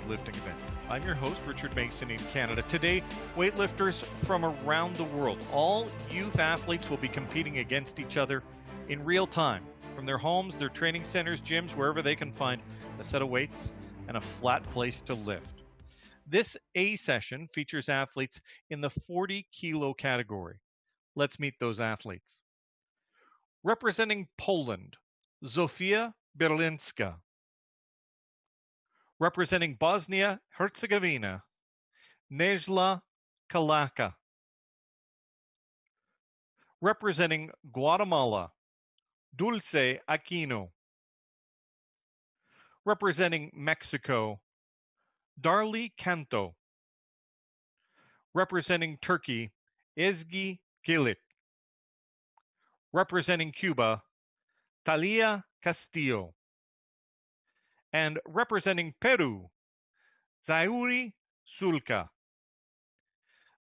weightlifting event. I'm your host, Richard Mason in Canada. Today, weightlifters from around the world, all youth athletes, will be competing against each other in real time from their homes, their training centers, gyms, wherever they can find a set of weights and a flat place to lift. This A session features athletes in the 40 kilo category. Let's meet those athletes. Representing Poland, Zofia Berlinska. Representing Bosnia-Herzegovina, Nejla Kalaka. Representing Guatemala, Dulce Aquino. Representing Mexico, Darly Canto. Representing Turkey, Ezgi Gilik. Representing Cuba, Talia Castillo. And representing Peru, Zauri Sulca.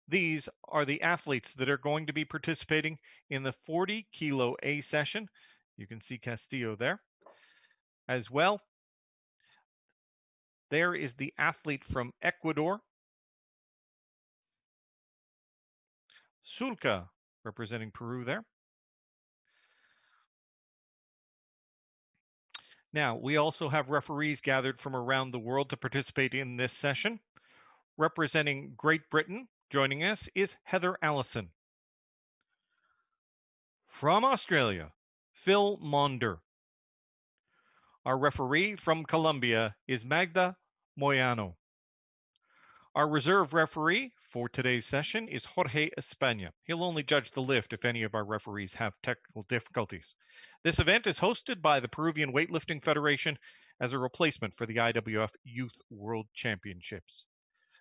These are the athletes that are going to be participating in the 40 kilo A session. You can see Castillo there. As well, there is the athlete from Ecuador, Sulca, representing Peru there. Now, we also have referees gathered from around the world to participate in this session. Representing Great Britain, joining us is Heather Allison. From Australia, Phil Maunder. Our referee from Colombia is Magda Moyano. Our reserve referee for today's session is Jorge España. He'll only judge the lift if any of our referees have technical difficulties. This event is hosted by the Peruvian Weightlifting Federation as a replacement for the IWF Youth World Championships.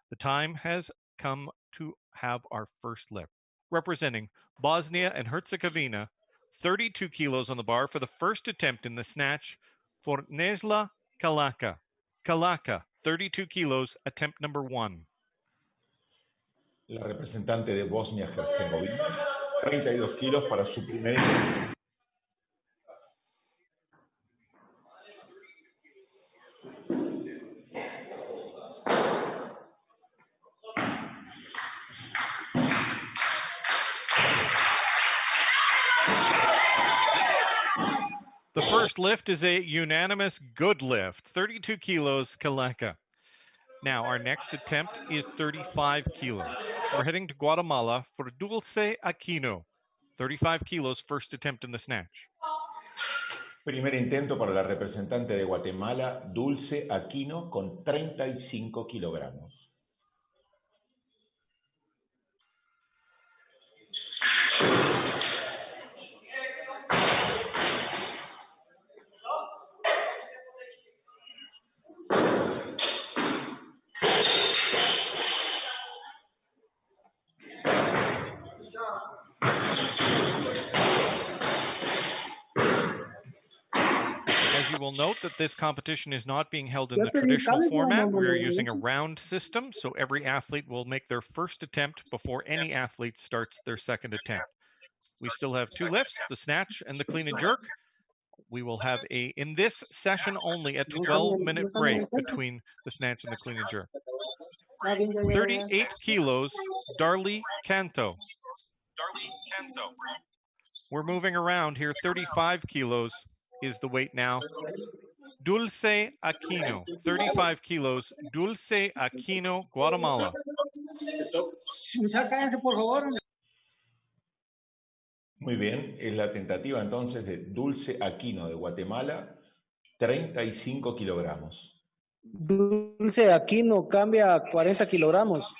The time has come to have our first lift. Representing Bosnia and Herzegovina, 32 kilos on the bar for the first attempt in the snatch for Nejla Kalaka. Kalaka, 32 kilos, attempt number 1. La representante de Bosnia-Herzegovina, 32 kilos para su primer intento. The first lift is a unanimous good lift, 32 kilos, Kalaka. Now, our next attempt is 35 kilos. We're heading to Guatemala for Dulce Aquino, 35 kilos, first attempt in the snatch. Primer intento para la representante de Guatemala, Dulce Aquino, con 35 kilogramos. You will note that this competition is not being held in the traditional format. We are using a round system, so every athlete will make their first attempt before any athlete starts their second attempt. We still have 2 lifts, the snatch and the clean and jerk. We will have in this session only, a 12-minute break between the snatch and the clean and jerk. 38 kilos, Darly Canto. We're moving around here, 35 kilos. Is the weight now. Dulce Aquino, 35 kilos, Dulce Aquino, Guatemala. Muy bien, es la tentativa entonces de Dulce Aquino de Guatemala, 35 kilogramos. Dulce Aquino cambia a 40 kilogramos.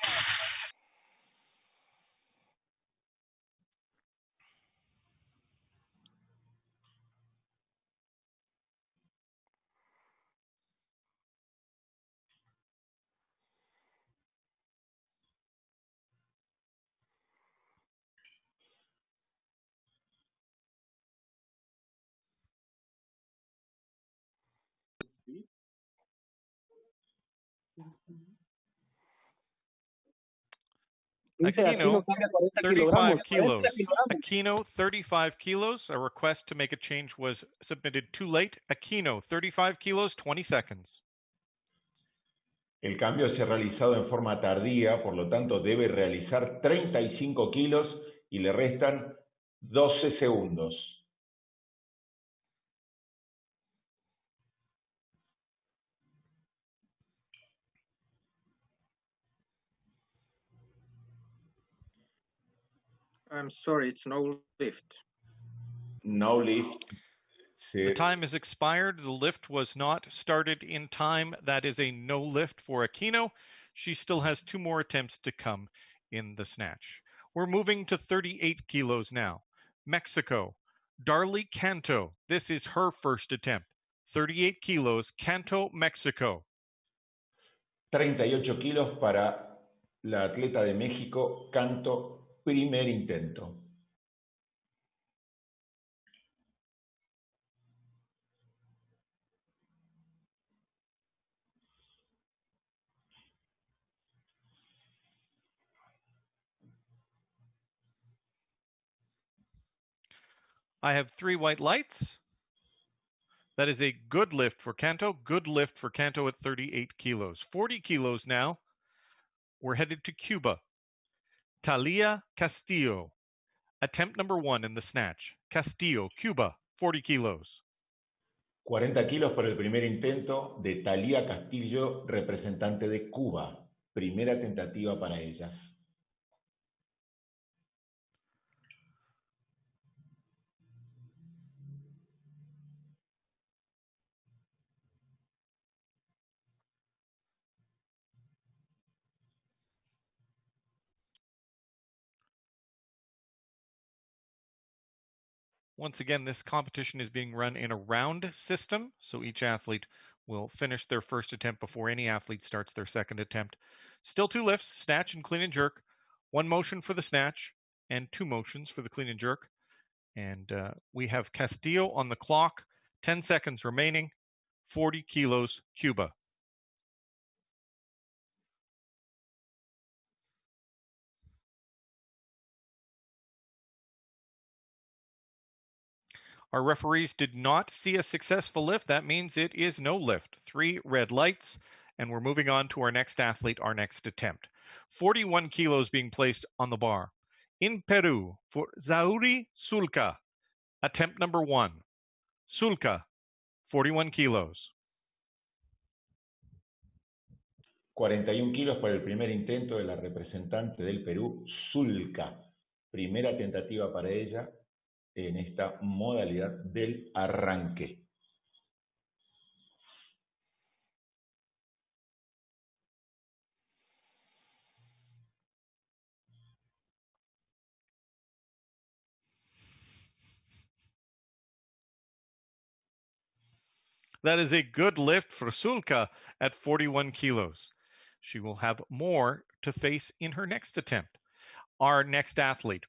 Aquino, 35 kilos. Aquino, 35 kilos. A request to make a change was submitted too late. Aquino, 35 kilos, 20 seconds. El cambio se ha realizado en forma tardía, por lo tanto debe realizar 35 kilos y le restan 12 segundos. I'm sorry, it's no lift. No lift. The time has expired. The lift was not started in time. That is a no lift for Aquino. She still has 2 more attempts to come in the snatch. We're moving to 38 kilos now. Mexico, Darly Canto. This is her first attempt. 38 kilos, Canto, Mexico. 38 kilos para la atleta de México, Canto, primer intento. I have 3 white lights. That is a good lift for Canto. Good lift for Canto at 38 kilos. 40 kilos now. We're headed to Cuba. Talia Castillo. Attempt number 1 in the snatch. Castillo, Cuba, 40 kilos. 40 kilos para el primer intento de Talía Castillo, representante de Cuba. Primera tentativa para ella. Once again, this competition is being run in a round system, so each athlete will finish their first attempt before any athlete starts their second attempt. Still 2 lifts, snatch and clean and jerk. 1 motion for the snatch and 2 motions for the clean and jerk. And we have Castillo on the clock, 10 seconds remaining, 40 kilos, Cuba. Our referees did not see a successful lift. That means it is no lift. 3 red lights, and we're moving on to our next athlete, our next attempt. 41 kilos being placed on the bar. In Peru, for Zauri Sulca, attempt number 1. Sulca, 41 kilos. 41 kilos para el primer intento de la representante del Perú, Sulca. Primera tentativa para ella en esta modalidad del arranque. That is a good lift for Sulca at 41 kilos. She will have more to face in her next attempt. Our next athlete,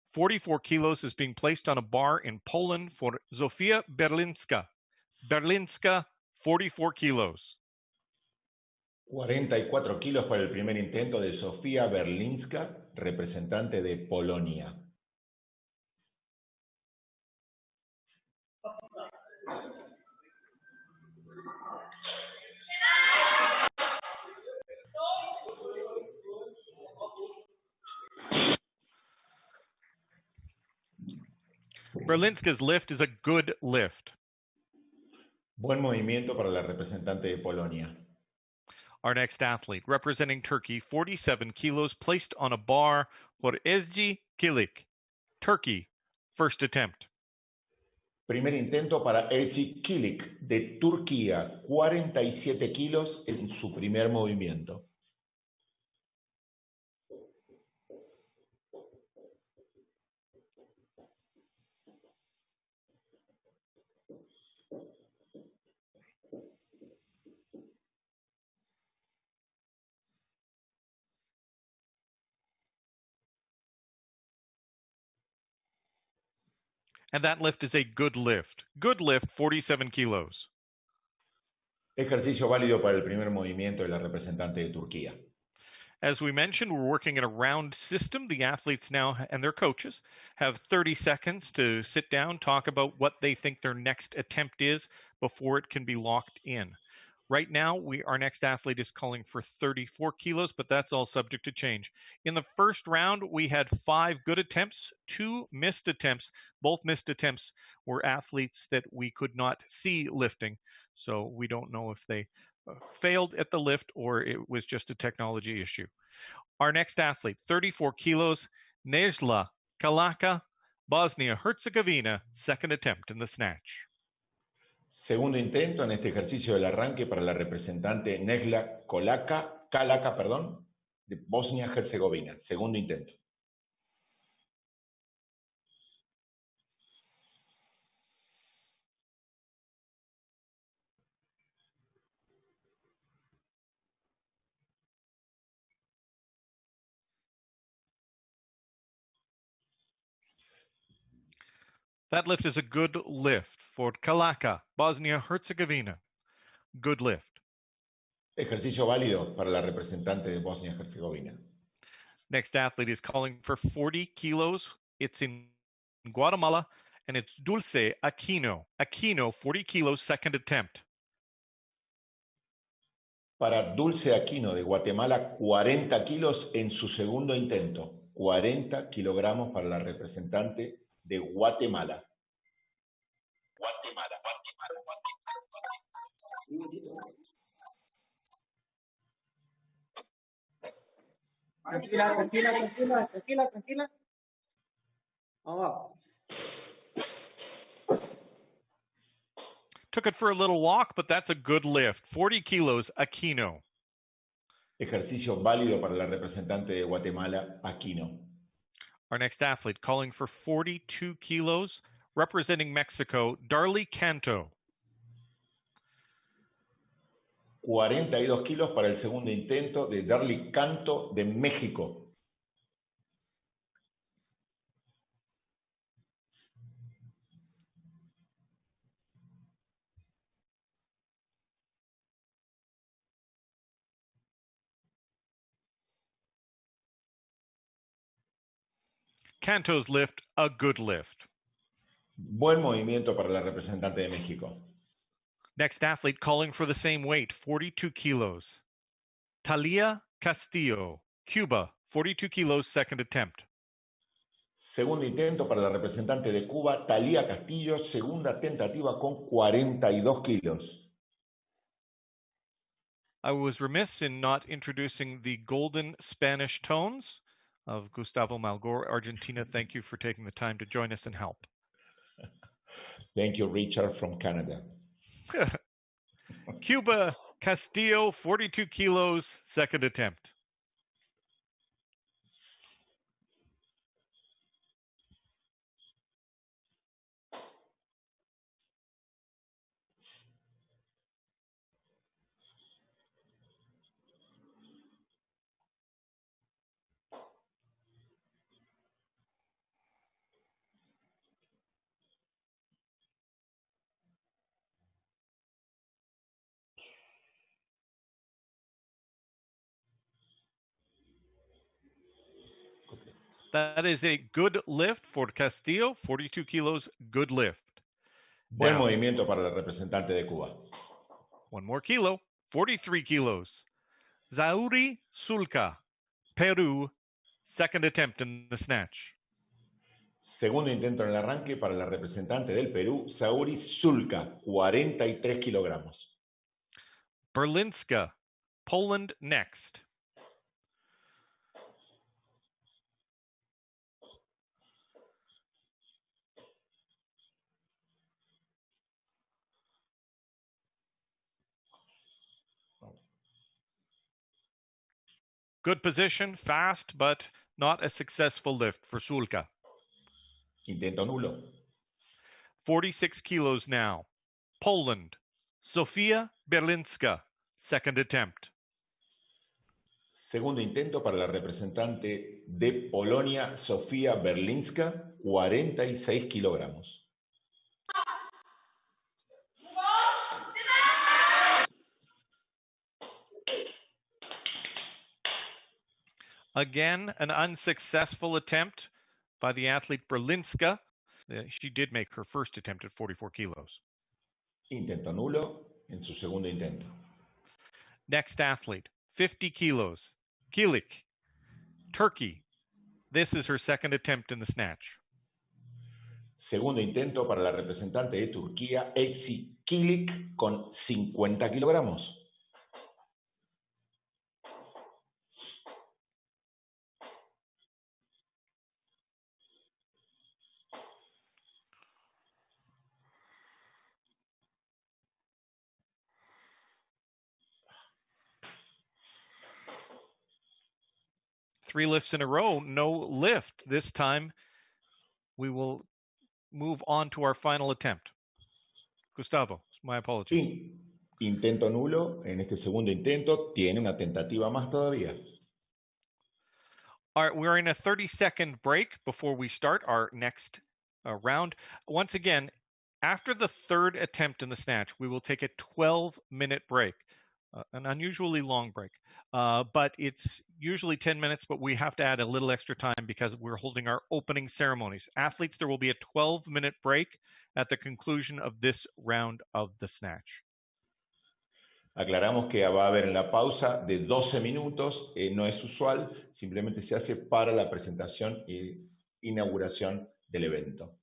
44 kilos, is being placed on a bar in Poland for Zofia Berlinska. Berlinska, 44 kilos. 44 kilos para el primer intento de Sofía Berlinska, representante de Polonia. Berlinska's lift is a good lift. Buen movimiento para la representante de Polonia. Our next athlete, representing Turkey, 47 kilos, placed on a bar for Ezgi Kilik. Turkey, first attempt. Primer intento para Ezgi Kilik, de Turquía, 47 kilos en su primer movimiento. And that lift is a good lift. Good lift, 47 kilos. Ejercicio válido para el primer movimiento de la representante de Turquía. As we mentioned, we're working in a round system. The athletes now and their coaches have 30 seconds to sit down, talk about what they think their next attempt is before it can be locked in. Right now, our next athlete is calling for 34 kilos, but that's all subject to change. In the first round, we had 5 good attempts, 2 missed attempts. Both missed attempts were athletes that we could not see lifting, so we don't know if they failed at the lift or it was just a technology issue. Our next athlete, 34 kilos, Nejla Kalaka, Bosnia-Herzegovina, second attempt in the snatch. Segundo intento en este ejercicio del arranque para la representante Nejla Kalaka, de Bosnia-Herzegovina. Segundo intento. That lift is a good lift for Kalaka, Bosnia-Herzegovina. Good lift. Ejercicio válido para la representante de Bosnia-Herzegovina. Next athlete is calling for 40 kilos. It's in Guatemala, and it's Dulce Aquino. Aquino, 40 kilos, second attempt. Para Dulce Aquino de Guatemala, 40 kilos en su segundo intento. 40 kilogramos para la representante de Guatemala. Tranquila. Took it for a little walk, but that's a good lift. 40 kilos, Aquino. Ejercicio válido para la representante de Guatemala, Aquino. Our next athlete calling for 42 kilos, representing Mexico, Darly Canto. 42 kilos para el segundo intento de Darly Canto de México. Canto's lift, a good lift. Buen movimiento para la representante de México. Next athlete calling for the same weight, 42 kilos. Talia Castillo, Cuba, 42 kilos, second attempt. Segundo intento para la representante de Cuba, Talia Castillo, segunda tentativa con 42 kilos. I was remiss in not introducing the golden Spanish tones of Gustavo Malgor, Argentina. Thank you for taking the time to join us and help. Thank you, Richard, from Canada. Cuba Castillo, 42 kilos, second attempt. That is a good lift for Castillo, 42 kilos, good lift. Buen Now, movimiento para la representante de Cuba. one more kilo, 43 kilos. Zauri Sulca, Peru, second attempt in the snatch. Segundo intento en el arranque para la representante del Perú, Sauri Sulca, 43 kilogramos. Berlinska, Poland next. Good position, fast, but not a successful lift for Sulca. Intento nulo. 46 kilos now. Poland, Sofia Berlinska, second attempt. Segundo intento para la representante de Polonia, Sofia Berlinska, 46 kilogramos. Again, an unsuccessful attempt by the athlete Berlinska. She did make her first attempt at 44 kilos. Intento nulo en su segundo intento. Next athlete, 50 kilos, Kilik, Turkey. This is her second attempt in the snatch. Segundo intento para la representante de Turquía, Exi Kilik, con 50 kilogramos. Three lifts in a row, no lift. This time we will move on to our final attempt. Gustavo, my apologies. Intento nulo. En este segundo intento tiene una tentativa más todavía. All right, we're in a 30-second break before we start our next round. Once again, after the third attempt in the snatch, we will take a 12-minute break, an unusually long break. But it's usually 10 minutes, but we have to add a little extra time because we're holding our opening ceremonies. Athletes, there will be a 12-minute break at the conclusion of this round of the snatch. Aclaramos que va a haber en la pausa de 12 minutos, no es usual, simplemente se hace para la presentación e inauguración del evento.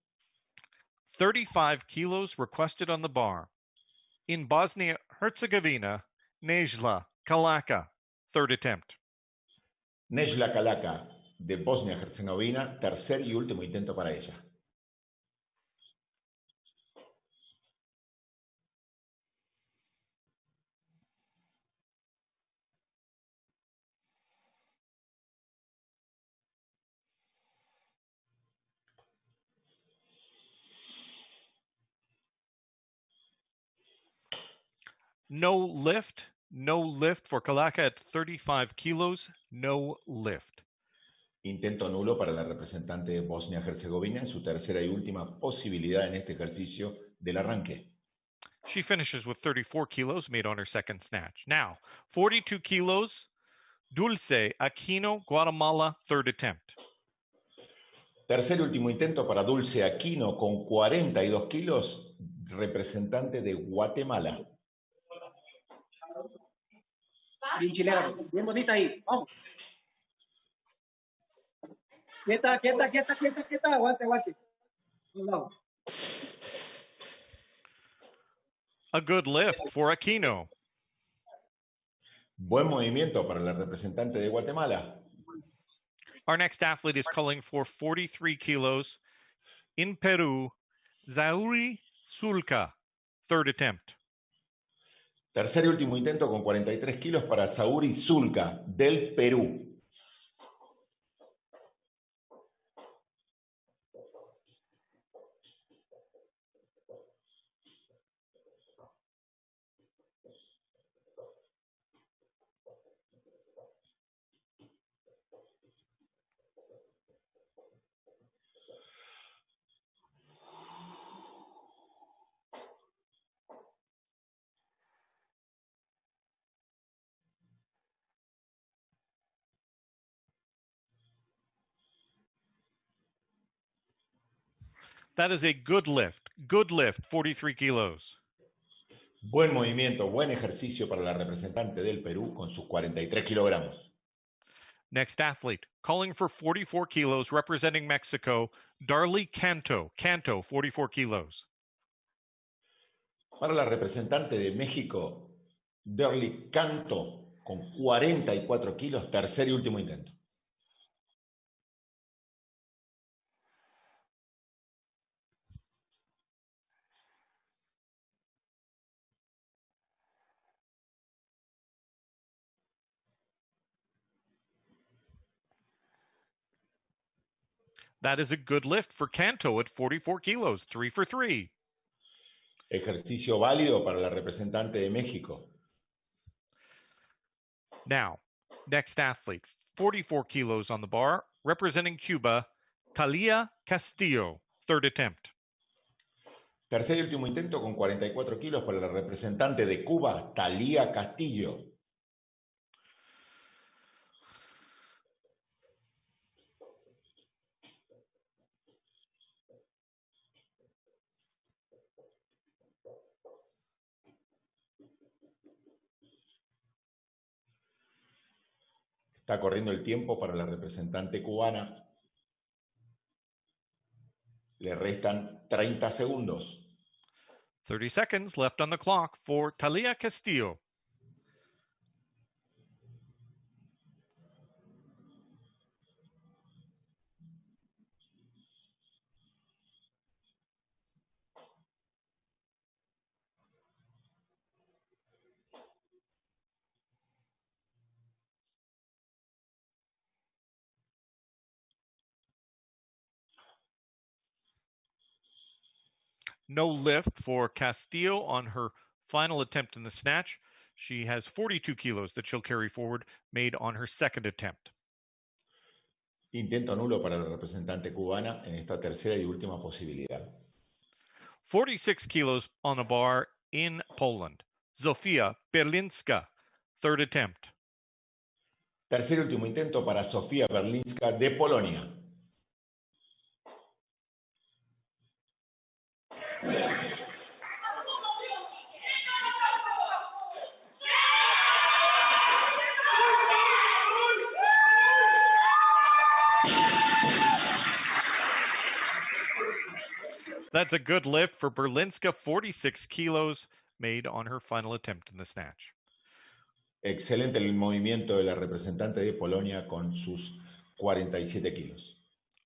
35 kilos requested on the bar. In Bosnia-Herzegovina, Nejla Kalaka, third attempt. Nejla Kalaka, de Bosnia-Herzegovina, tercer y último intento para ella. No lift for Kalaka at 35 kilos, no lift. Intento nulo para la representante de Bosnia-Herzegovina en su tercera y última posibilidad en este ejercicio del arranque. She finishes with 34 kilos made on her second snatch. Now, 42 kilos, Dulce Aquino, Guatemala, third attempt. Tercer y último intento para Dulce Aquino con 42 kilos, representante de Guatemala. Bien chilena, bien bonita ahí, vamos. Quieta, aguante. Vamos. A good lift for Aquino. Buen movimiento para la representante de Guatemala. Our next athlete is calling for 43 kilos. In Peru, Zauri Sulca, third attempt. Tercer y último intento con 43 kilos para Sauri Zulca, del Perú. That is a good lift. Good lift, 43 kilos. Buen movimiento, buen ejercicio para la representante del Perú con sus 43 kilogramos. Next athlete, calling for 44 kilos, representing Mexico, Darly Canto. Canto, 44 kilos. Para la representante de México, Darly Canto, con 44 kilos, tercer y último intento. That is a good lift for Canto at 44 kilos, 3 for 3. Ejercicio válido para la representante de México. Now, next athlete, 44 kilos on the bar, representing Cuba, Talia Castillo, third attempt. Tercer y último intento con 44 kilos para la representante de Cuba, Talía Castillo. Está corriendo el tiempo para la representante cubana. Le restan 30 segundos. 30 seconds left on the clock for Talia Castillo. No lift for Castillo on her final attempt in the snatch. She has 42 kilos that she'll carry forward, made on her second attempt. Intento nulo para la representante cubana en esta tercera y última posibilidad. 46 kilos on a bar in Poland. Zofia Berlinska, third attempt. Tercer y último intento para Sofía Berlinska de Polonia. That's a good lift for Berlinska, 46 kilos, made on her final attempt in the snatch. Excelente el movimiento de la representante de Polonia con sus 47 kilos.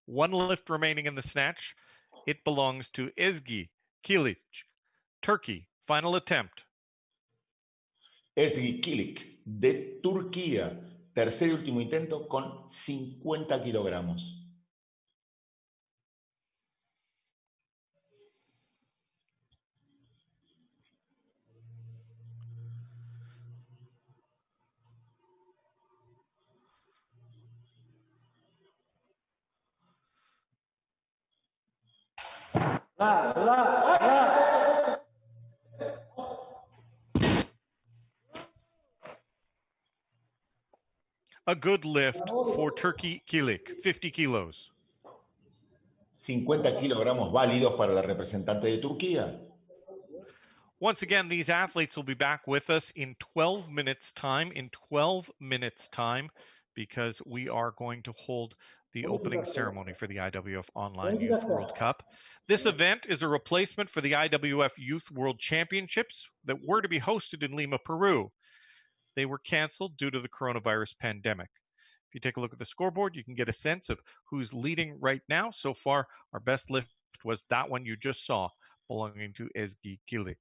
One lift remaining in the snatch. It belongs to Ezgi Kilic, Turkey. Final attempt. Ezgi Kilic de Turquía. Tercer y último intento con 50 kilogramos. A good lift for Turkey Kilic, 50 kilos. 50 kilogramos válidos para la representante de Turquía. Once again, these athletes will be back with us in 12 minutes time, because we are going to hold the opening ceremony for the IWF Online Youth World Cup. This event is a replacement for the IWF Youth World Championships that were to be hosted in Lima, Peru. They were canceled due to the coronavirus pandemic. If you take a look at the scoreboard, you can get a sense of who's leading right now. So far, our best lift was that one you just saw, belonging to Ezgi Kilic.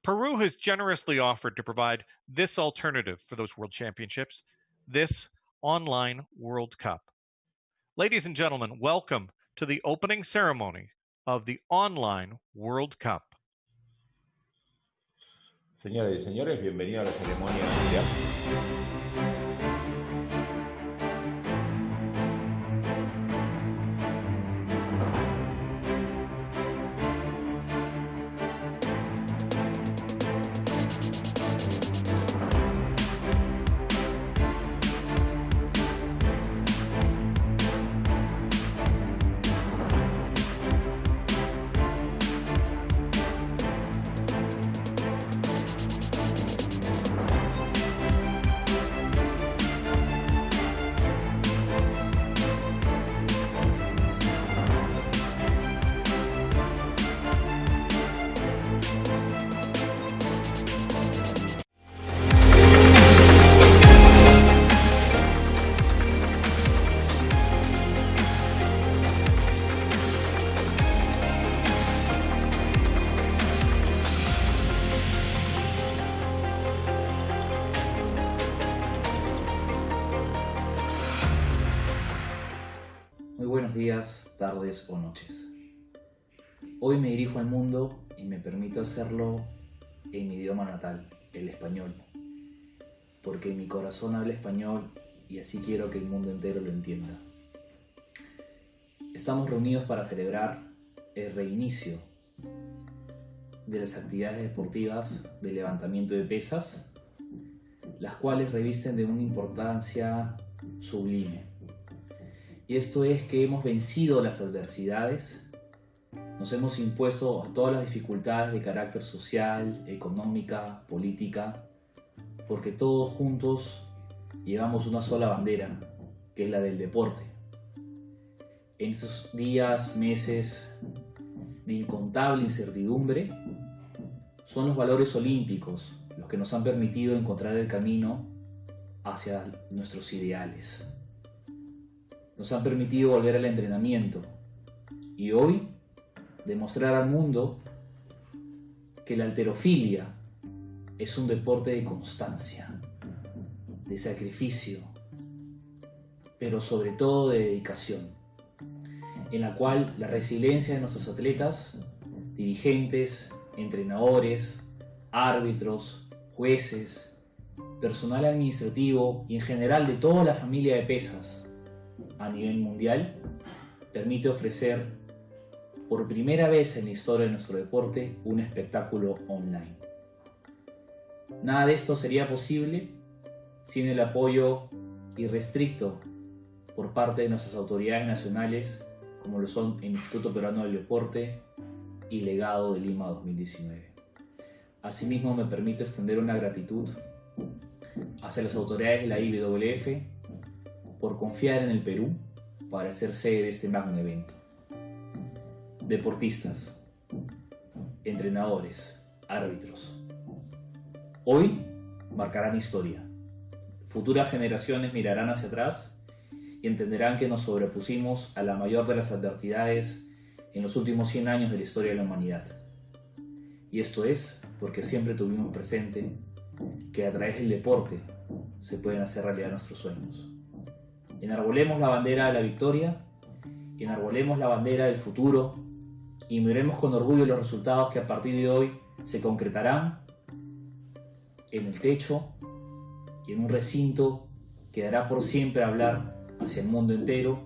Peru has generously offered to provide this alternative for those World Championships, this online World Cup. Ladies and gentlemen, welcome to the opening ceremony of the online World Cup. Señoras y señores, bienvenidos a la ceremonia mundial. Días, tardes o noches. Hoy me dirijo al mundo y me permito hacerlo en mi idioma natal, el español, porque mi corazón habla español y así quiero que el mundo entero lo entienda. Estamos reunidos para celebrar el reinicio de las actividades deportivas de levantamiento de pesas, las cuales revisten de una importancia sublime. Y esto es que hemos vencido las adversidades, nos hemos impuesto a todas las dificultades de carácter social, económica, política, porque todos juntos llevamos una sola bandera, que es la del deporte. En estos días, meses de incontable incertidumbre, son los valores olímpicos los que nos han permitido encontrar el camino hacia nuestros ideales. Nos han permitido volver al entrenamiento y hoy demostrar al mundo que la halterofilia es un deporte de constancia, de sacrificio, pero sobre todo de dedicación, en la cual la resiliencia de nuestros atletas, dirigentes, entrenadores, árbitros, jueces, personal administrativo y en general de toda la familia de pesas a nivel mundial, permite ofrecer por primera vez en la historia de nuestro deporte un espectáculo online. Nada de esto sería posible sin el apoyo irrestricto por parte de nuestras autoridades nacionales, como lo son el Instituto Peruano del Deporte y Legado de Lima 2019. Asimismo, me permito extender una gratitud hacia las autoridades de la IWF por confiar en el Perú para ser sede de este magno evento. Deportistas, entrenadores, árbitros, hoy marcarán historia. Futuras generaciones mirarán hacia atrás y entenderán que nos sobrepusimos a la mayor de las adversidades en los últimos 100 años de la historia de la humanidad. Y esto es porque siempre tuvimos presente que a través del deporte se pueden hacer realidad nuestros sueños. Enarbolemos la bandera de la victoria, enarbolemos la bandera del futuro y miremos con orgullo los resultados que a partir de hoy se concretarán en el techo y en un recinto que dará por siempre hablar hacia el mundo entero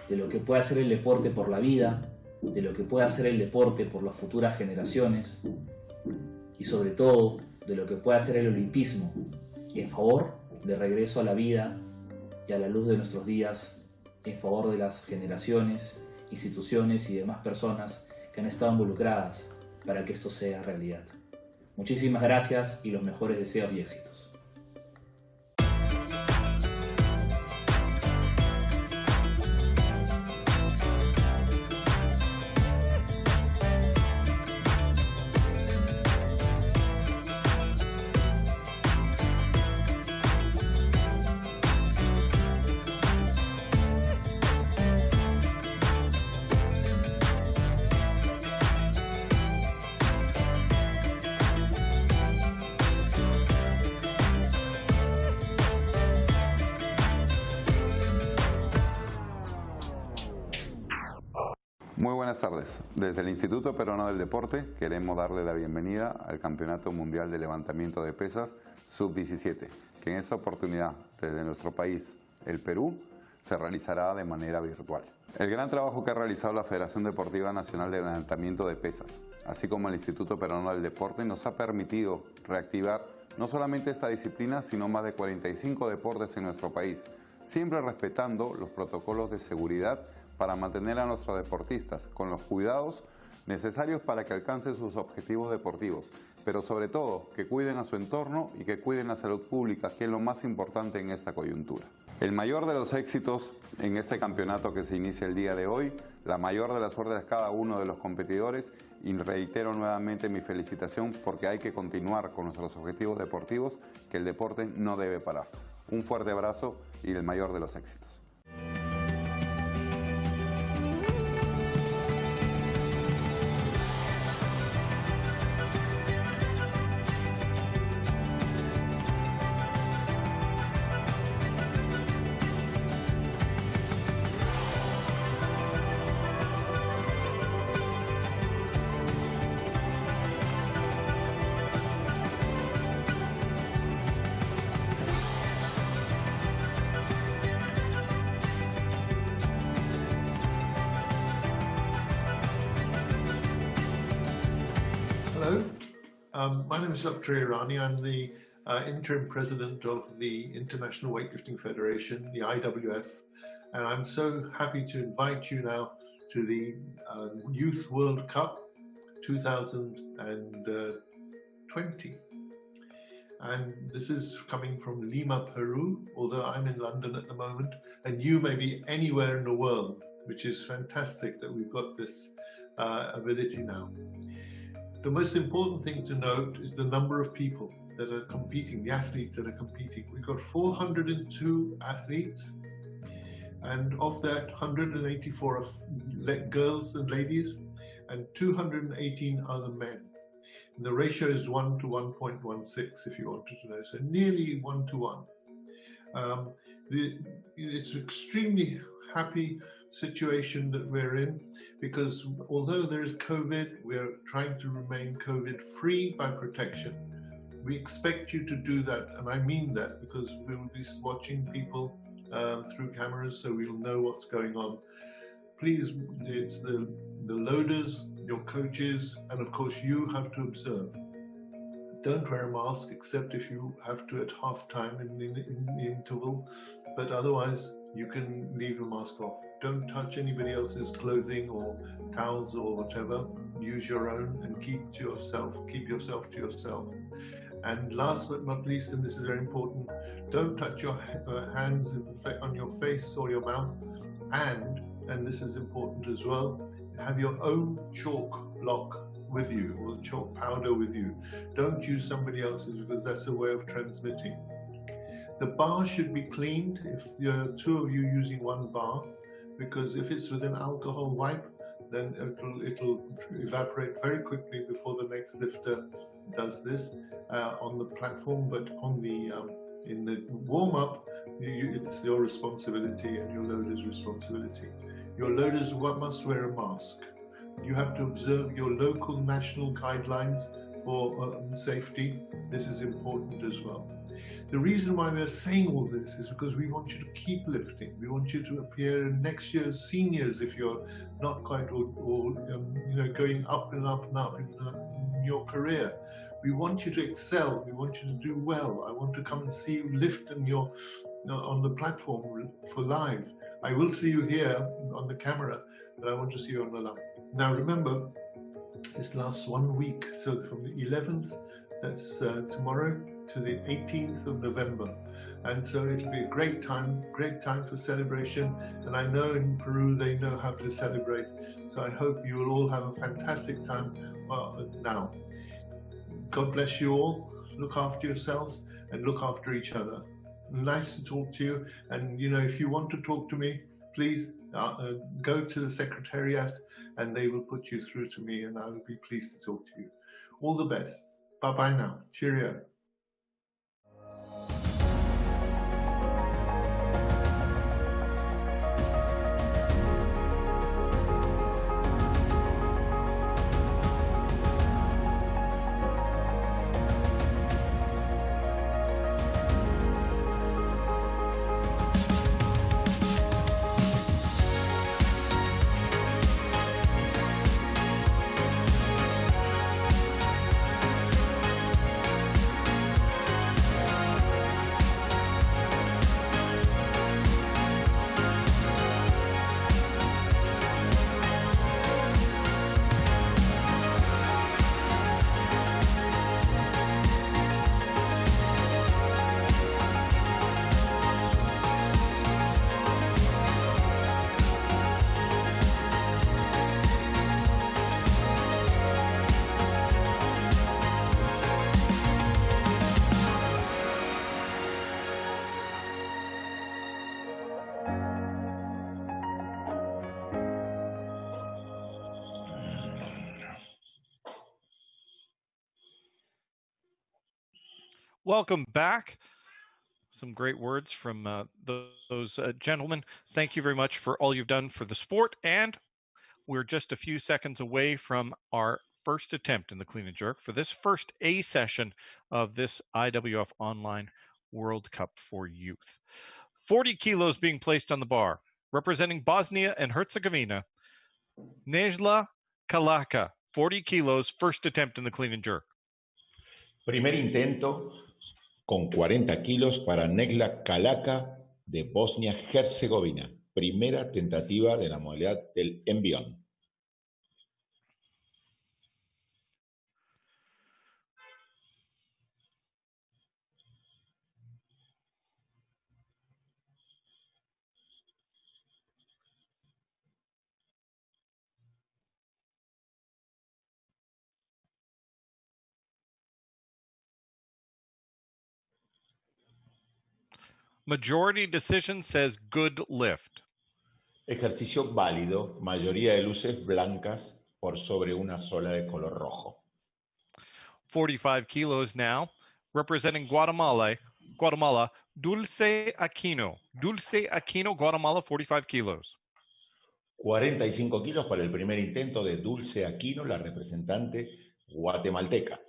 de lo que puede hacer el deporte por la vida, de lo que puede hacer el deporte por las futuras generaciones y sobre todo de lo que puede hacer el olimpismo y en favor de regreso a la vida y a la luz de nuestros días, en favor de las generaciones, instituciones y demás personas que han estado involucradas para que esto sea realidad. Muchísimas gracias y los mejores deseos y éxitos. Muy buenas tardes. Desde el Instituto Peruano del Deporte queremos darle la bienvenida al Campeonato Mundial de Levantamiento de Pesas Sub-17, que en esta oportunidad, desde nuestro país, el Perú, se realizará de manera virtual. El gran trabajo que ha realizado la Federación Deportiva Nacional de Levantamiento de Pesas, así como el Instituto Peruano del Deporte, nos ha permitido reactivar no solamente esta disciplina, sino más de 45 deportes en nuestro país, siempre respetando los protocolos de seguridad para mantener a nuestros deportistas con los cuidados necesarios para que alcancen sus objetivos deportivos, pero sobre todo que cuiden a su entorno y que cuiden la salud pública, que es lo más importante en esta coyuntura. El mayor de los éxitos en este campeonato que se inicia el día de hoy, la mayor de las suertes a cada uno de los competidores, y reitero nuevamente mi felicitación porque hay que continuar con nuestros objetivos deportivos, que el deporte no debe parar. Un fuerte abrazo y el mayor de los éxitos. Hello, my name is Dr. Irani. I'm the interim president of the International Weightlifting Federation, the IWF, and I'm so happy to invite you now to the Youth World Cup 2020. And this is coming from Lima, Peru, although I'm in London at the moment, and you may be anywhere in the world, which is fantastic that we've got this ability now. The most important thing to note is the number of people that are competing, the athletes that are competing. We've got 402 athletes, and of that, 184 are girls and ladies, and 218 other men. And the ratio is 1 to 1.16, if you wanted to know, so nearly 1 to 1. It's an extremely happy situation that we're in, because although there is COVID, we're trying to remain COVID-free by protection. We expect you to do that, and I mean that, because we will be watching people through cameras, so we'll know what's going on. Please, it's the loaders, your coaches, and of course you have to observe. Don't wear a mask except if you have to at half time in the interval, but otherwise you can leave your mask off. Don't touch anybody else's clothing or towels or whatever. Use your own and keep yourself to yourself. And last but not least, and this is very important, don't touch your hands on your face or your mouth, and this is important as well, have your own chalk block with you, or chalk powder with you. Don't use somebody else's, because that's a way of transmitting. The bar should be cleaned if there are two of you using one bar, because if it's with an alcohol wipe, then it'll evaporate very quickly before the next lifter does this on the platform. But on the in the warm-up, it's your responsibility and your loader's responsibility. Your loaders must wear a mask. You have to observe your local national guidelines for safety. This is important as well. The reason why we're saying all this is because we want you to keep lifting. We want you to appear in next year's seniors if you're not quite, or going up and up and up in your career. We want you to excel. We want you to do well. I want to come and see you lift on the platform for live. I will see you here on the camera, but I want to see you on the live. Now remember, this lasts 1 week, so from the 11th, that's tomorrow, to the 18th of November. And so it'll be a great time for celebration. And I know in Peru they know how to celebrate. So I hope you will all have a fantastic time now. God bless you all. Look after yourselves and look after each other. Nice to talk to you. And if you want to talk to me, please go to the Secretariat and they will put you through to me, and I will be pleased to talk to you. All the best. Bye-bye now. Cheerio. Welcome back. Some great words from those gentlemen. Thank you very much for all you've done for the sport. And we're just a few seconds away from our first attempt in the clean and jerk for this first A session of this IWF Online World Cup for Youth. 40 kilos being placed on the bar. Representing Bosnia and Herzegovina, Nejla Kalaka, 40 kilos, first attempt in the clean and jerk. Primer intento con 40 kilos para Nejla Kalaka de Bosnia-Herzegovina. Primera tentativa de la modalidad del envión. Majority decision says good lift. Ejercicio válido, mayoría de luces blancas por sobre una sola de color rojo. 45 kilos now, representing Guatemala, Dulce Aquino. Dulce Aquino, Guatemala, 45 kilos. 45 kilos para el primer intento de Dulce Aquino, la representante guatemalteca.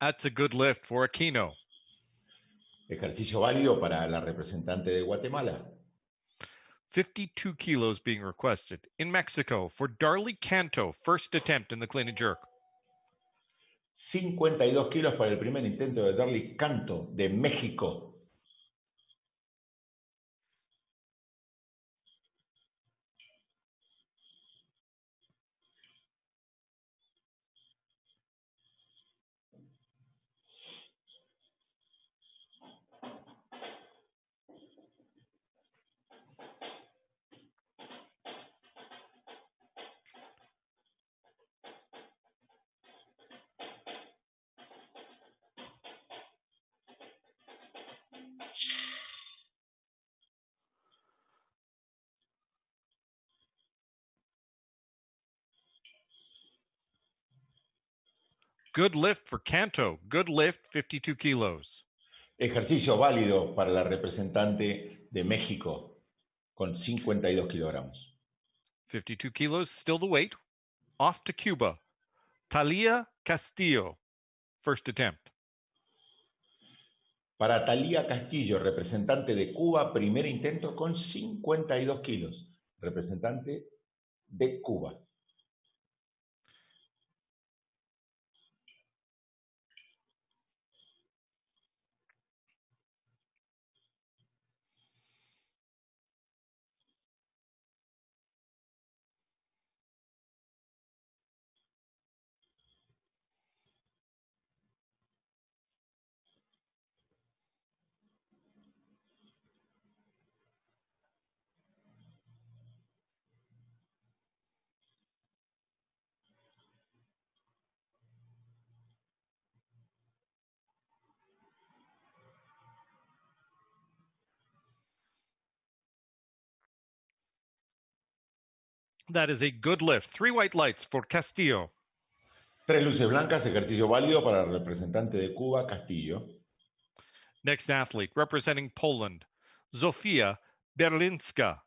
That's a good lift for Aquino. Ejercicio válido para la representante de Guatemala. 52 kilos being requested. In Mexico, for Darly Canto, first attempt in the clean and jerk. 52 kilos para el primer intento de Darly Canto, de México. Good lift for Canto. Good lift, 52 kilos. Ejercicio válido para la representante de México, con 52 kilogramos. 52 kilos, still the weight. Off to Cuba. Talia Castillo, first attempt. Para Talía Castillo, representante de Cuba, primer intento con 52 kilos. Representante de Cuba. That is a good lift. 3 white lights for Castillo. 3 luces blancas, ejercicio válido para el representante de Cuba, Castillo. Next athlete, representing Poland, Zofia Berlinska.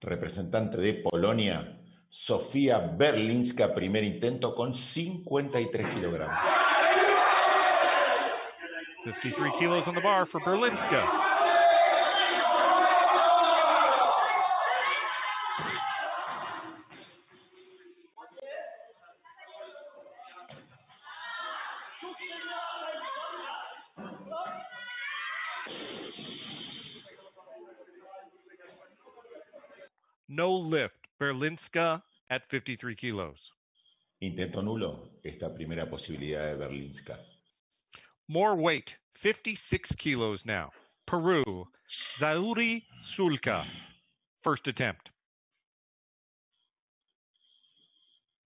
Representante de Polonia, Sofía Berlinska, primer intento con 53 kilogramos. 53 kilos on the bar for Berlinska. No lift, Berlinska at 53 kilos. Intento nulo, esta primera posibilidad de Berlinska. More weight, 56 kilos now. Peru, Zauri Sulka, first attempt.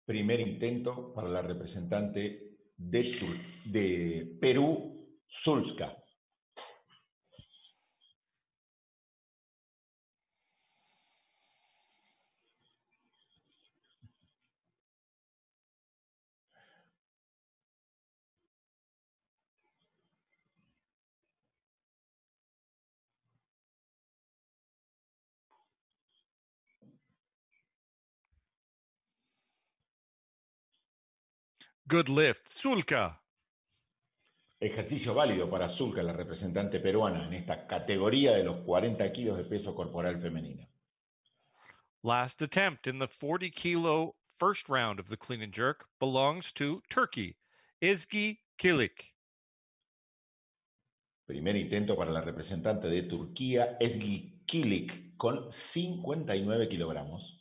Primer intento para la representante de Perú, Sulska. Good lift, Sulka. Ejercicio válido para Sulka, la representante peruana, en esta categoría de los 40 kilos de peso corporal femenino. Last attempt in the 40 kilo first round of the clean and jerk belongs to Turkey, Ezgi Kilik. Primer intento para la representante de Turquía, Ezgi Kilik, con 59 kilogramos.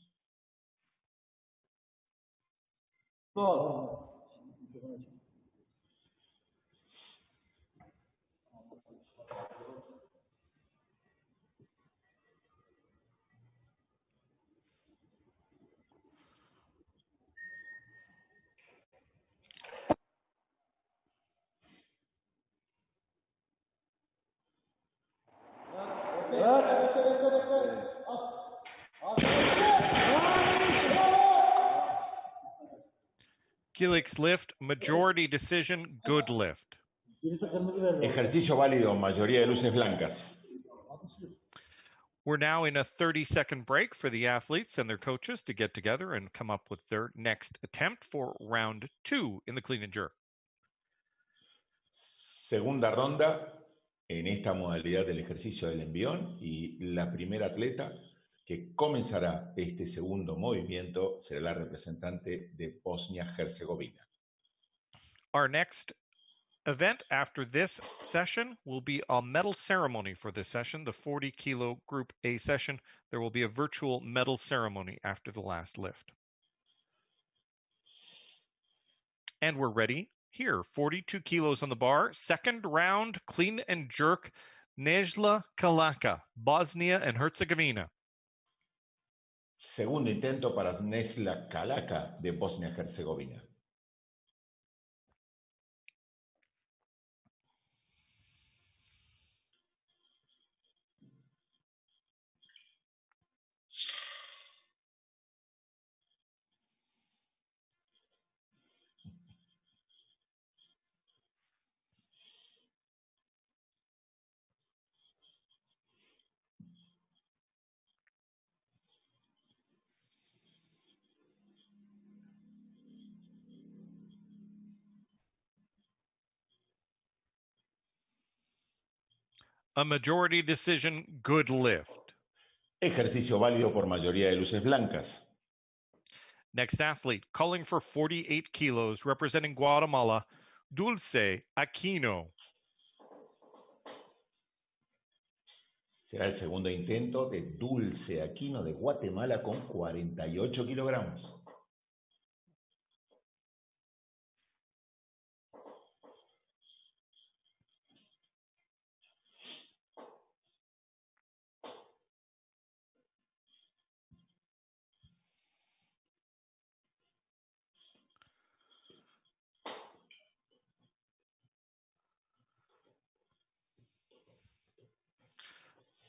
Gillick's lift, majority decision, good lift. Ejercicio válido, mayoría de luces blancas. We're now in a 30-second break for the athletes and their coaches to get together and come up with their next attempt for round 2 in the clean and jerk. Segunda ronda en esta modalidad del ejercicio del envión y la primera atleta que comenzará este segundo movimiento será la representante de Bosnia-Herzegovina. Our next event after this session will be a medal ceremony for this session, the 40-kilo Group A session. There will be a virtual medal ceremony after the last lift. And we're ready here. 42 kilos on the bar. Second round, clean and jerk, Nejla Kalaka, Bosnia and Herzegovina. Segundo intento para Nejla Kalaka de Bosnia-Herzegovina. A majority decision, good lift. Ejercicio válido por mayoría de luces blancas. Next athlete, calling for 48 kilos, representing Guatemala, Dulce Aquino. Será el segundo intento de Dulce Aquino de Guatemala con 48 kilogramos.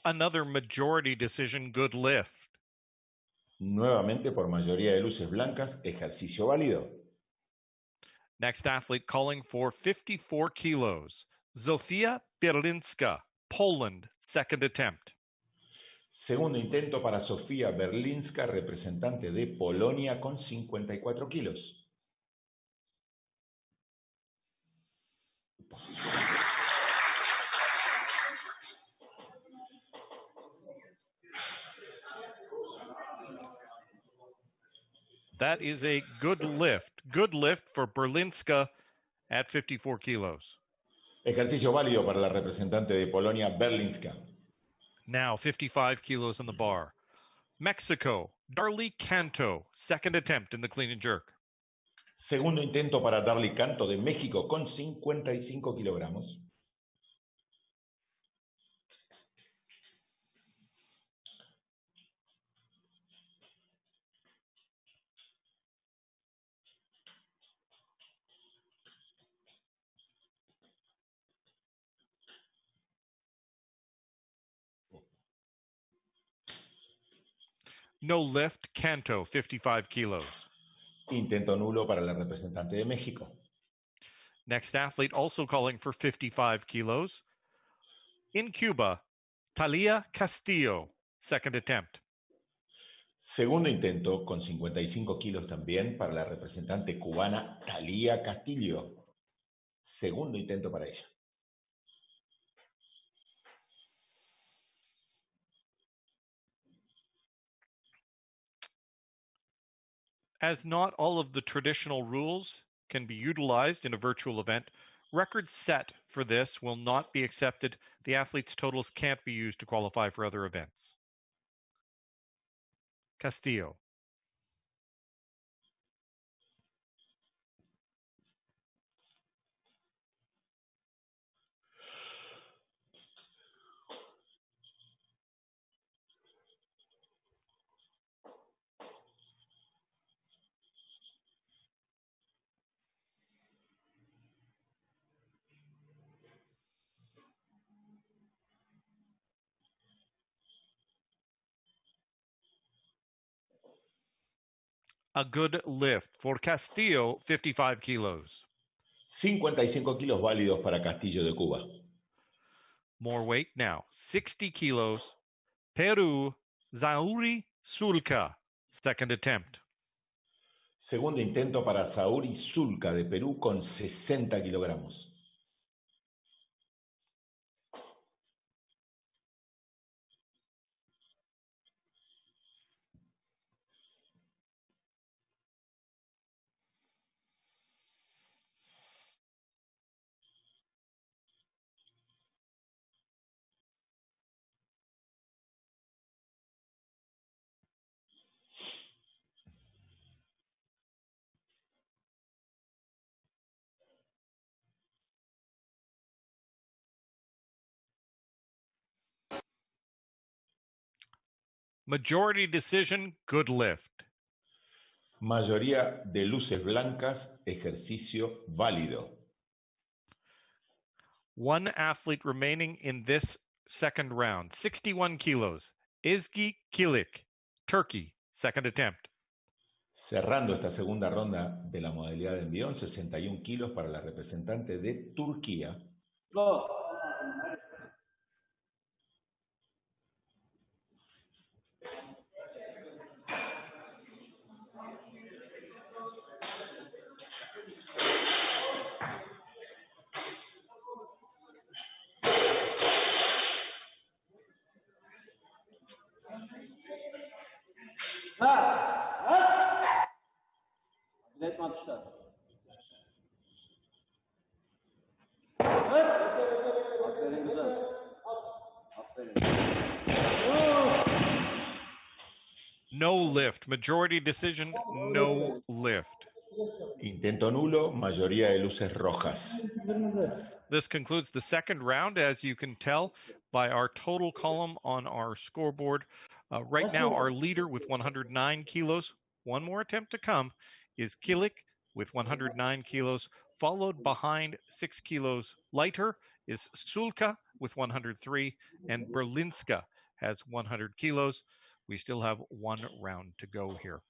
Another majority decision, good lift. Nuevamente por mayoría de luces blancas, ejercicio válido. Next athlete calling for 54 kilos, Zofia Berlinska, Poland, second attempt. Segundo intento para Sofía Berlinska, representante de Polonia con 54 kilos. That is a good lift. Good lift for Berlinska at 54 kilos. Ejercicio válido para la representante de Polonia, Berlinska. Now 55 kilos on the bar. Mexico, Darly Canto, second attempt in the clean and jerk. Segundo intento para Darly Canto de México con 55 kilogramos. No lift, Canto, 55 kilos. Intento nulo para la representante de México. Next athlete also calling for 55 kilos. In Cuba, Talia Castillo, second attempt. Segundo intento con 55 kilos también para la representante cubana Thalía Castillo. Segundo intento para ella. As not all of the traditional rules can be utilized in a virtual event, records set for this will not be accepted. The athletes' totals can't be used to qualify for other events. Castillo. A good lift for Castillo, 55 kilos. 55 kilos válidos para Castillo de Cuba. More weight now, 60 kilos. Peru, Zauri Sulca, second attempt. Segundo intento para Sauri Zulca de Perú con 60 kilogramos. Majority decision, good lift. Mayoría de luces blancas, ejercicio válido. One athlete remaining in this second round, 61 kilos. Ezgi Kilik, Turkey, second attempt. Cerrando esta segunda ronda de la modalidad de envión, 61 kilos para la representante de Turquía. No lift. Majority decision, no lift. Intento nulo, mayoría de luces rojas. This concludes the second round, as you can tell by our total column on our scoreboard. Right now, our leader with 109 kilos, one more attempt to come, is Kilik with 109 kilos. Followed behind 6 kilos lighter is Sulka with 103, and Berlinska has 100 kilos. We still have one round to go here.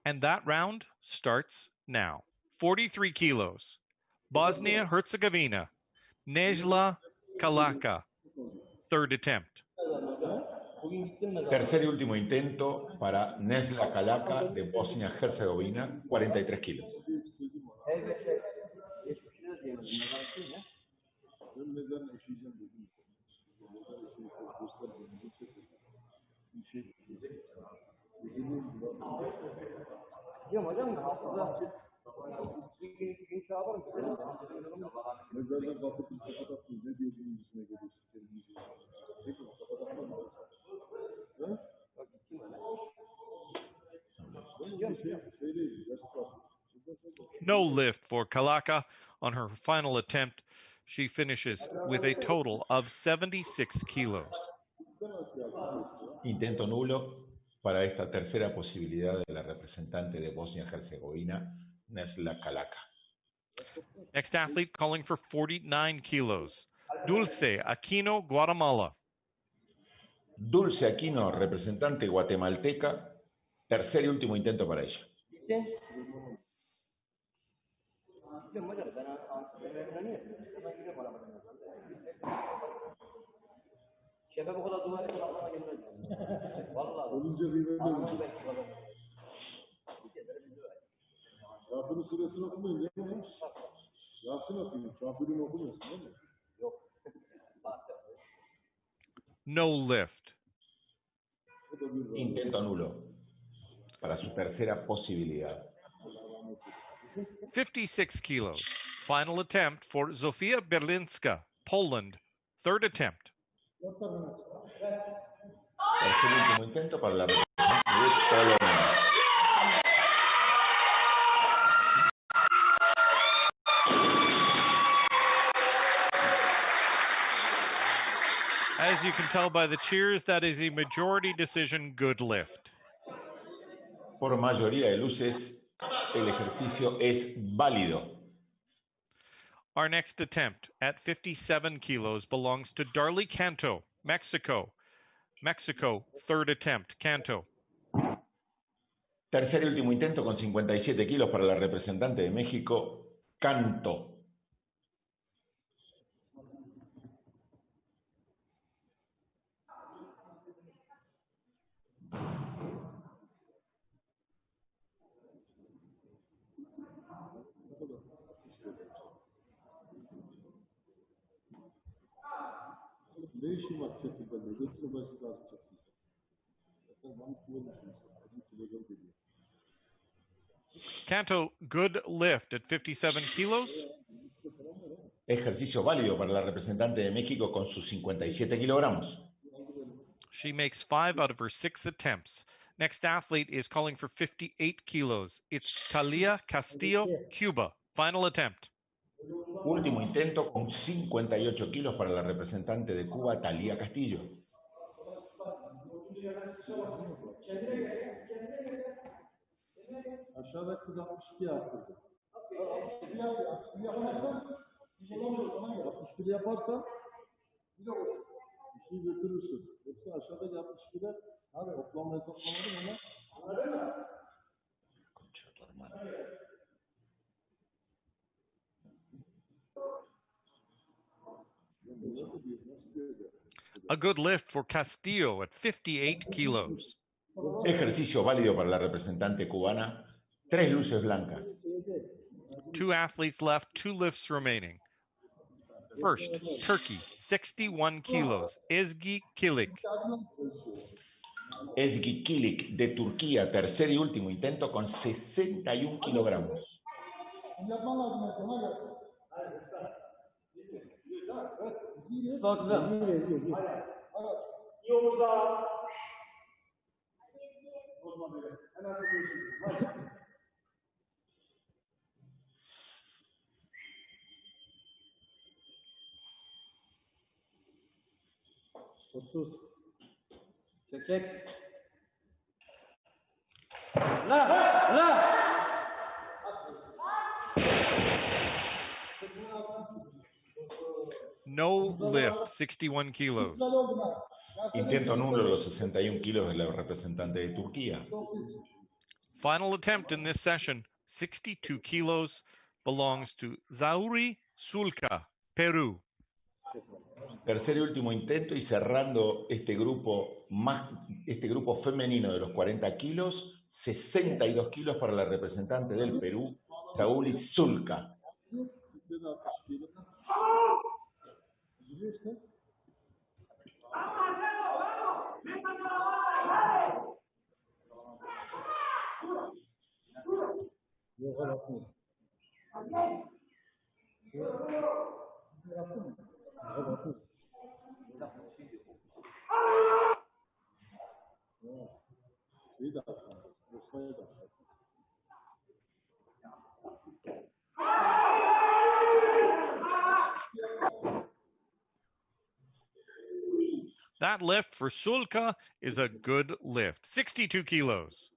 And that round starts now. 43 kilos. Bosnia-Herzegovina. Nejla Kalaka. Third attempt. Tercer y último intento para Nesla Kalaka de Bosnia-Herzegovina, 43 kilos. No lift for Kalaka on her final attempt. She finishes with a total of 76 kilos. Intento nulo para esta tercera posibilidad de la representante de Bosnia-Herzegovina, Nesla Kalaka. Next athlete calling for 49 kilos. Dulce Aquino, Guatemala. Dulce Aquino, representante guatemalteca, tercer y último intento para ella. No lift. Intento nulo para su tercera posibilidad. 56 kilos. Final attempt for Zofia Berlinska, Poland. Third attempt. Tercer y último intento para la representante de Polonia. As you can tell by the cheers, that is a majority decision good lift. Por mayoría de luces, el ejercicio es válido. Our next attempt at 57 kilos belongs to Darly Canto, Mexico. Mexico, third attempt, Canto. Tercer y último intento con 57 kilos para la representante de México, Canto. Canto, good lift at 57 kilos. Ejercicio válido para la representante de México con sus 57 kilogramos. She makes 5 out of her 6 attempts. Next athlete is calling for 58 kilos. It's Talia Castillo, Cuba. Final attempt. Último intento con 58 kilos para la representante de Cuba, Talia Castillo. Aşağıda kız 62 arttırdı. 61 yaparsan bir şey götürürsün. Yoksa aşağıdaki 62'de abi toplama hesaplamadım ama A good lift for Castillo at 58 kilos. Ejercicio válido para la representante cubana. 3 luces blancas. 2 athletes left, 2 lifts remaining. First, Turkey, 61 kilos. Ezgi Kilik. Ezgi Kilik de Turquía, tercer y último intento con 61 kilogramos. Çek. No lift, 61 kilos. Intento nulo los 61 kilos de la representante de Turquía. Final attempt in this session, 62 kilos, belongs to Zauri Sulca, Perú. Tercer y último intento y cerrando este grupo femenino de los 40 kilos, 62 kilos para la representante del Perú, Zauri Sulca. That lift for Sulca is a good lift, 62 kilos.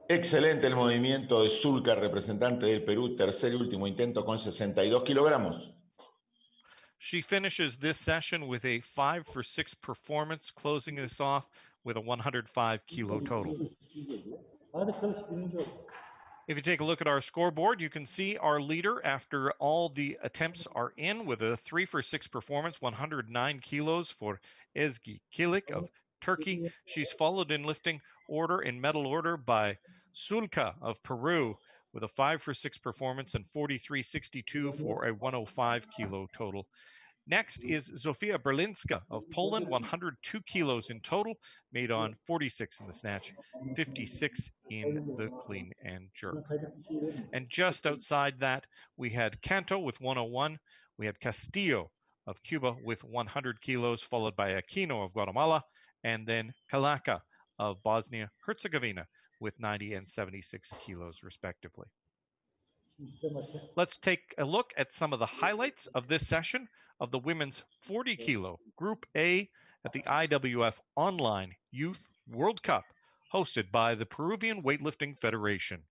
Excelente el movimiento de Sulca, representante del Perú, tercer y último intento con 62 kilogramos. She finishes this session with a 5 for 6 performance, closing this off with a 105 kilo total. If you take a look at our scoreboard, you can see our leader after all the attempts are in with a 3 for 6 performance, 109 kilos for Ezgi Kilik of Turkey. She's followed in lifting order in medal order by Sulca of Peru with a 5 for 6 performance and 43.62 for a 105 kilo total. Next is Zofia Berlinska of Poland, 102 kilos in total, made on 46 in the snatch, 56 in the clean and jerk. And just outside that, we had Canto with 101. We had Castillo of Cuba with 100 kilos, followed by Aquino of Guatemala, and then Kalaka of Bosnia-Herzegovina with 90 and 76 kilos, respectively. Let's take a look at some of the highlights of this session of the women's 40 kilo Group A at the IWF Online Youth World Cup, hosted by the Peruvian Weightlifting Federation.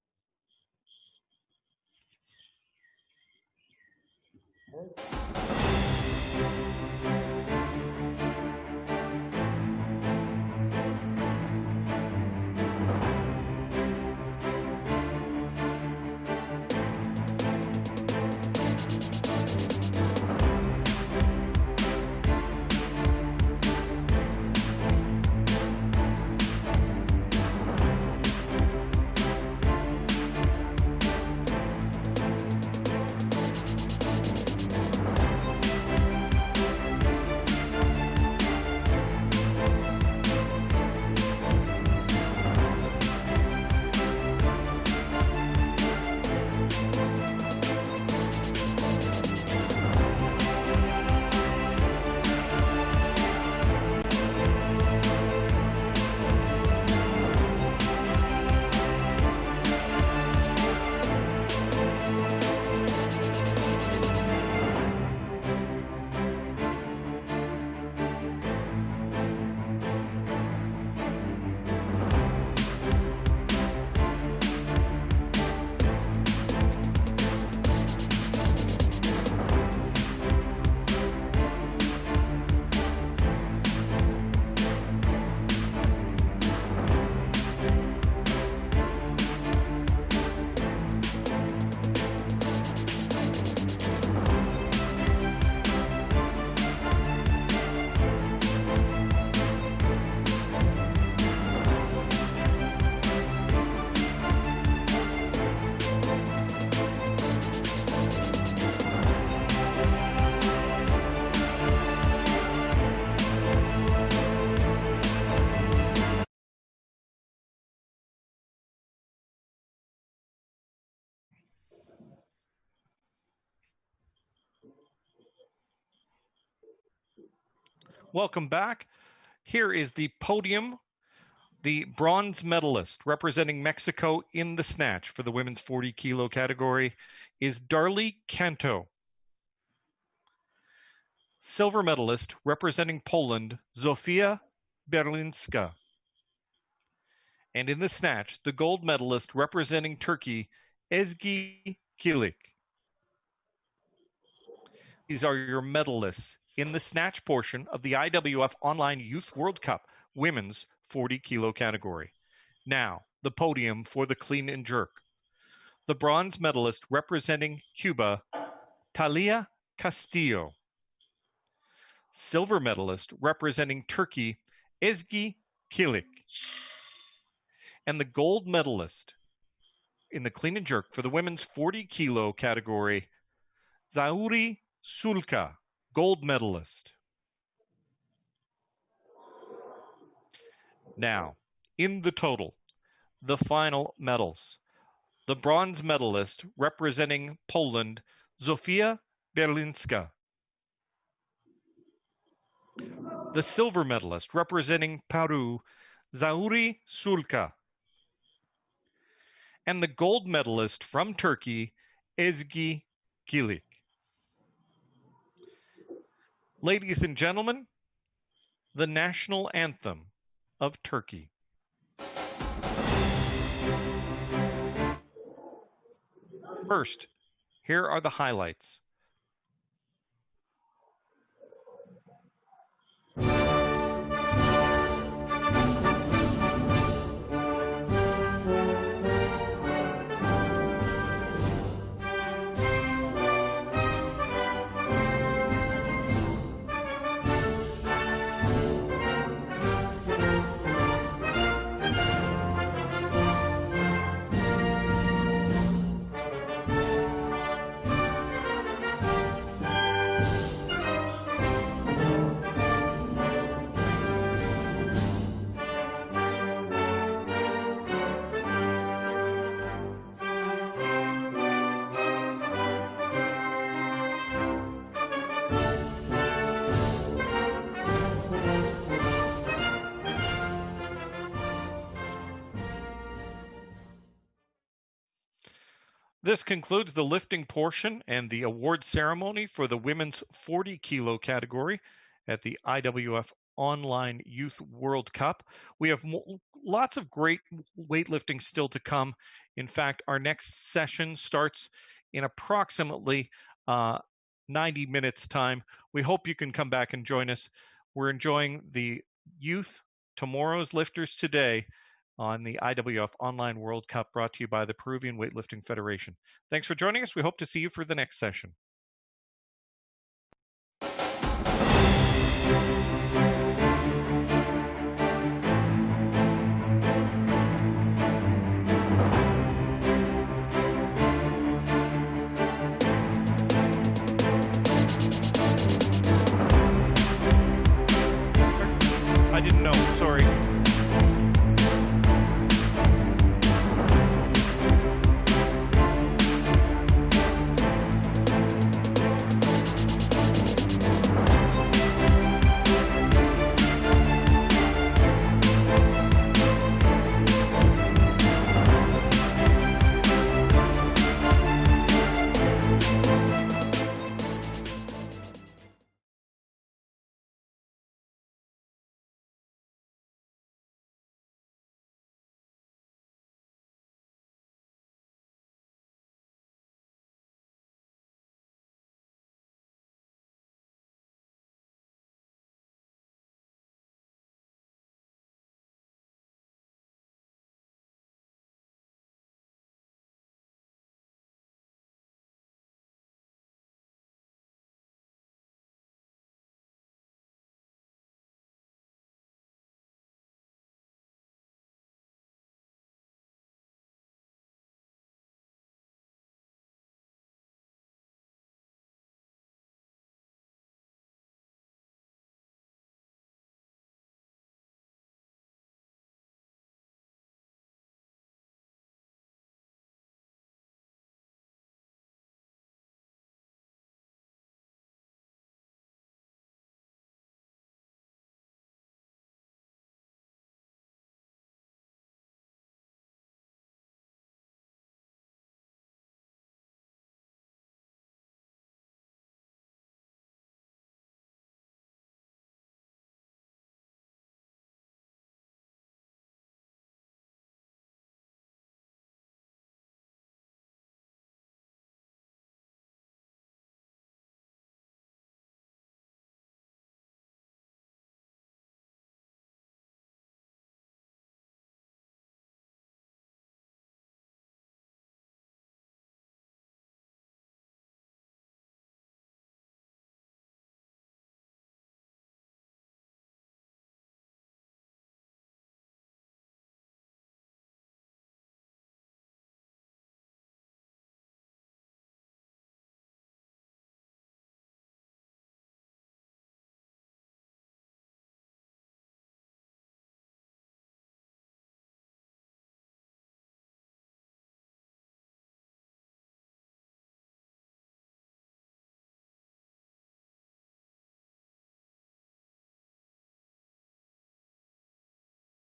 Welcome back. Here is the podium. The bronze medalist representing Mexico in the snatch for the women's 40 kilo category is Darly Canto. Silver medalist representing Poland, Zofia Berlinska. And in the snatch, the gold medalist representing Turkey, Ezgi Kilik. These are your medalists in the snatch portion of the IWF Online Youth World Cup Women's 40 kilo category. Now, the podium for the clean and jerk. The bronze medalist representing Cuba, Talia Castillo. Silver medalist representing Turkey, Ezgi Kilik. And the gold medalist in the clean and jerk for the women's 40 kilo category, Zauri Sulka, gold medalist. Now, in the total, the final medals. The bronze medalist representing Poland, Zofia Berlinska. The silver medalist representing Peru, Zauri Sulka. And the gold medalist from Turkey, Ezgi Kilik. Ladies and gentlemen, the national anthem of Turkey. First, here are the highlights. This concludes the lifting portion and the award ceremony for the women's 40 kilo category at the IWF Online Youth World Cup. We have lots of great weightlifting still to come. In fact, our next session starts in approximately 90 minutes time. We hope you can come back and join us. We're enjoying the youth, tomorrow's lifters today, on the IWF Online World Cup, brought to you by the Peruvian Weightlifting Federation. Thanks for joining us. We hope to see you for the next session.